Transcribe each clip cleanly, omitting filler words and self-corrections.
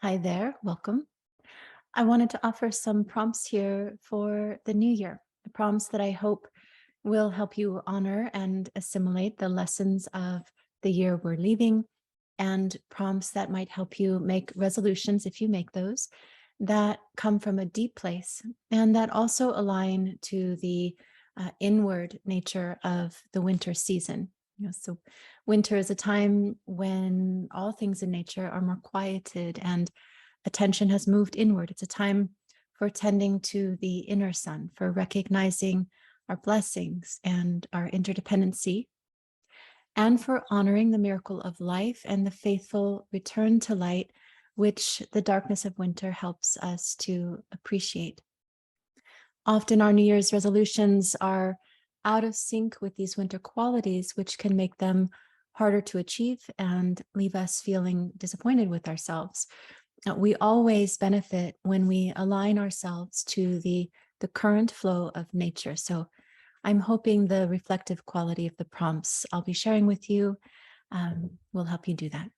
Hi there, welcome. I wanted to offer some prompts here for the new year, the prompts that I hope will help you honor and assimilate the lessons of the year we're leaving, and prompts that might help you make resolutions, if you make those, that come from a deep place and that also align to the inward nature of the winter season. So winter is a time when all things in nature are more quieted and attention has moved inward. It's a time for tending to the inner sun, for recognizing our blessings and our interdependency, and for honoring the miracle of life and the faithful return to light, which the darkness of winter helps us to appreciate. Often our New Year's resolutions are out of sync with these winter qualities, which can make them harder to achieve and leave us feeling disappointed with ourselves. We always benefit when we align ourselves to the current flow of nature. So I'm hoping the reflective quality of the prompts I'll be sharing with you will help you do that.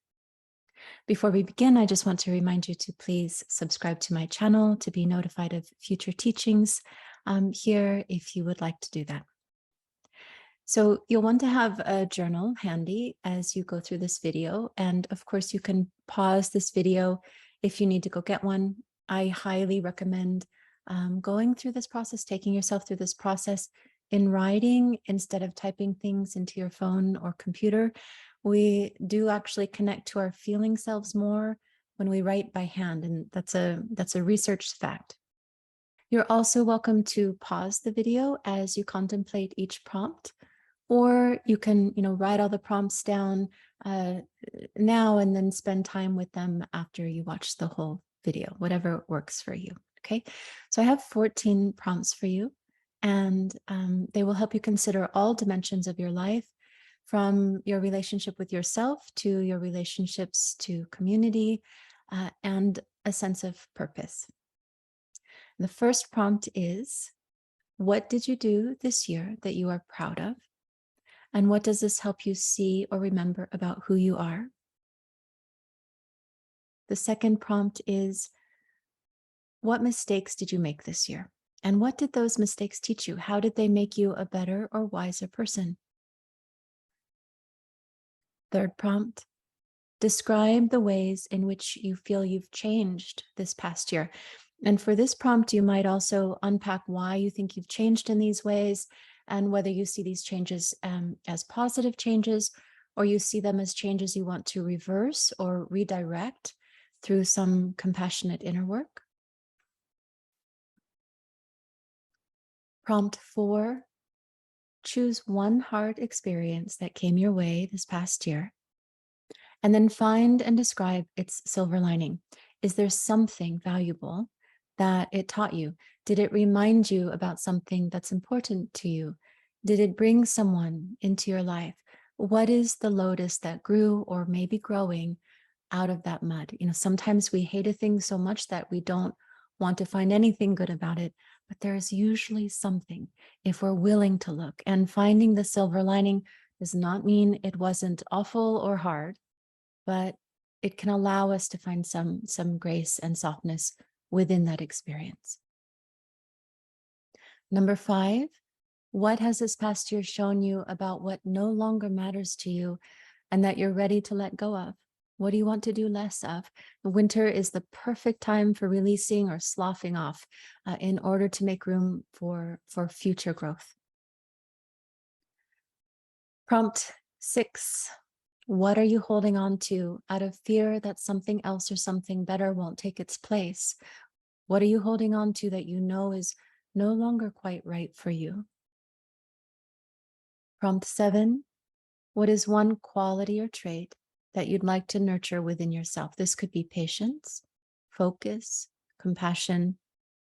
Before we begin, I just want to remind you to please subscribe to my channel to be notified of future teachings here if you would like to do that. So you'll want to have a journal handy as you go through this video. And of course, you can pause this video if you need to go get one. I highly recommend going through this process, taking yourself through this process in writing instead of typing things into your phone or computer. We do actually connect to our feeling selves more when we write by hand, and that's a researched fact. You're also welcome to pause the video as you contemplate each prompt, or you can, write all the prompts down now and then spend time with them after you watch the whole video, whatever works for you. Okay, so I have 14 prompts for you, and they will help you consider all dimensions of your life, from your relationship with yourself to your relationships to community and a sense of purpose. The first prompt is, what did you do this year that you are proud of? And what does this help you see or remember about who you are? The second prompt is, what mistakes did you make this year? And what did those mistakes teach you? How did they make you a better or wiser person? Third prompt, describe the ways in which you feel you've changed this past year. And for this prompt, you might also unpack why you think you've changed in these ways, and whether you see these changes as positive changes, or you see them as changes you want to reverse or redirect through some compassionate inner work. Prompt 4, choose one hard experience that came your way this past year, and then find and describe its silver lining. Is there something valuable that it taught you? Did it remind you about something that's important to you? Did it bring someone into your life? What is the lotus that grew or may be growing out of that mud? Sometimes we hate a thing so much that we don't want to find anything good about it, but there's usually something if we're willing to look. And finding the silver lining does not mean it wasn't awful or hard, but it can allow us to find some grace and softness within that experience. Number 5, what has this past year shown you about what no longer matters to you and that you're ready to let go of? What do you want to do less of? Winter is the perfect time for releasing or sloughing off in order to make room for future growth. Prompt 6, what are you holding on to out of fear that something else or something better won't take its place? What are you holding on to that you know is no longer quite right for you? Prompt 7, what is one quality or trait that you'd like to nurture within yourself? This could be patience, focus, compassion,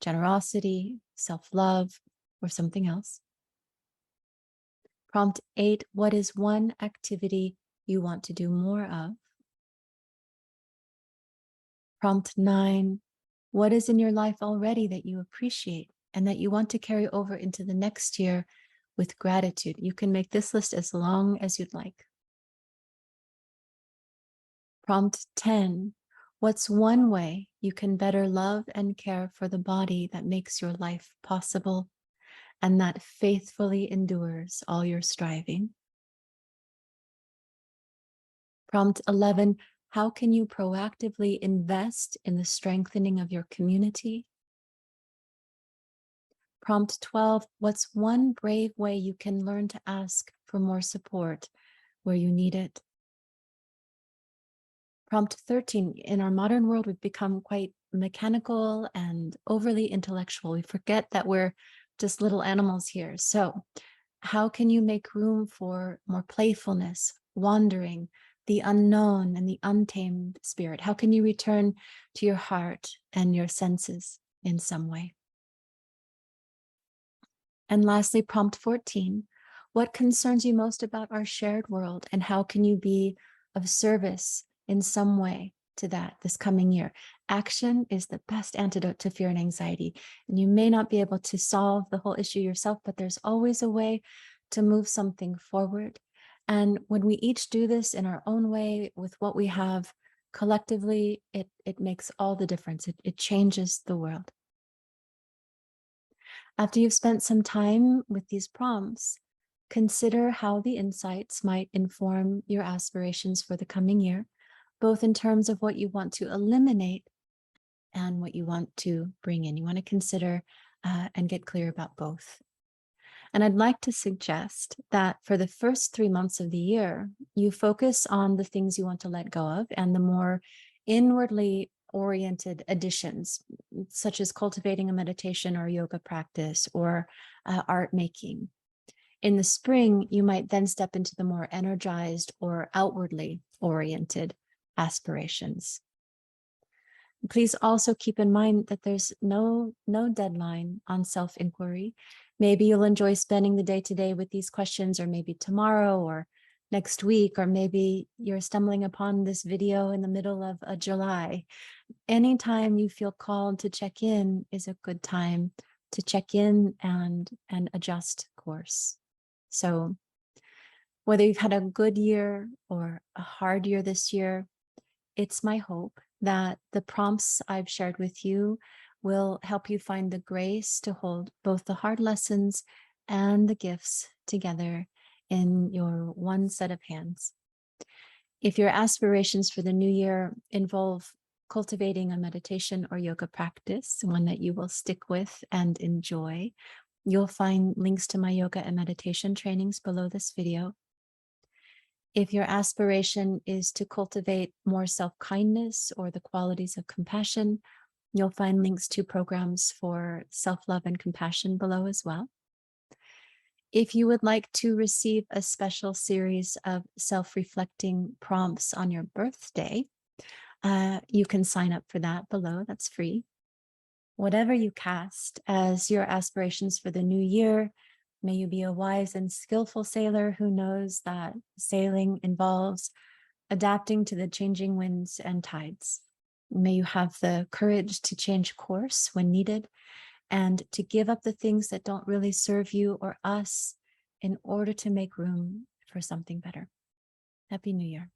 generosity, self-love, or something else. Prompt 8, what is one activity you want to do more of? Prompt 9, what is in your life already that you appreciate and that you want to carry over into the next year with gratitude? You can make this list as long as you'd like. Prompt 10, What's one way you can better love and care for the body that makes your life possible and that faithfully endures all your striving? Prompt 11, how can you proactively invest in the strengthening of your community? Prompt 12, what's one brave way you can learn to ask for more support where you need it? Prompt 13, in our modern world, we've become quite mechanical and overly intellectual. We forget that we're just little animals here. So how can you make room for more playfulness, wandering, the unknown and the untamed spirit? How can you return to your heart and your senses in some way? And lastly, prompt 14, what concerns you most about our shared world and how can you be of service in some way to that this coming year? Action is the best antidote to fear and anxiety. And you may not be able to solve the whole issue yourself, but there's always a way to move something forward. And when we each do this in our own way with what we have collectively, it makes all the difference. It changes the world. After you've spent some time with these prompts, consider how the insights might inform your aspirations for the coming year, both in terms of what you want to eliminate and what you want to bring in. You want to consider and get clear about both. And I'd like to suggest that for the first 3 months of the year, you focus on the things you want to let go of and the more inwardly oriented additions, such as cultivating a meditation or yoga practice or art making. In the spring, you might then step into the more energized or outwardly oriented aspirations. Please also keep in mind that there's no deadline on self-inquiry. Maybe you'll enjoy spending the day today with these questions, or maybe tomorrow or next week, or maybe you're stumbling upon this video in the middle of a July. Anytime you feel called to check in is a good time to check in and adjust course. So whether you've had a good year or a hard year this year, it's my hope that the prompts I've shared with you will help you find the grace to hold both the hard lessons and the gifts together in your one set of hands. If your aspirations for the new year involve cultivating a meditation or yoga practice, one that you will stick with and enjoy, you'll find links to my yoga and meditation trainings below this video. If your aspiration is to cultivate more self-kindness or the qualities of compassion, you'll find links to programs for self-love and compassion below as well. If you would like to receive a special series of self-reflecting prompts on your birthday, you can sign up for that below. That's free. Whatever you cast as your aspirations for the new year, may you be a wise and skillful sailor who knows that sailing involves adapting to the changing winds and tides. May you have the courage to change course when needed and to give up the things that don't really serve you or us in order to make room for something better. Happy New Year.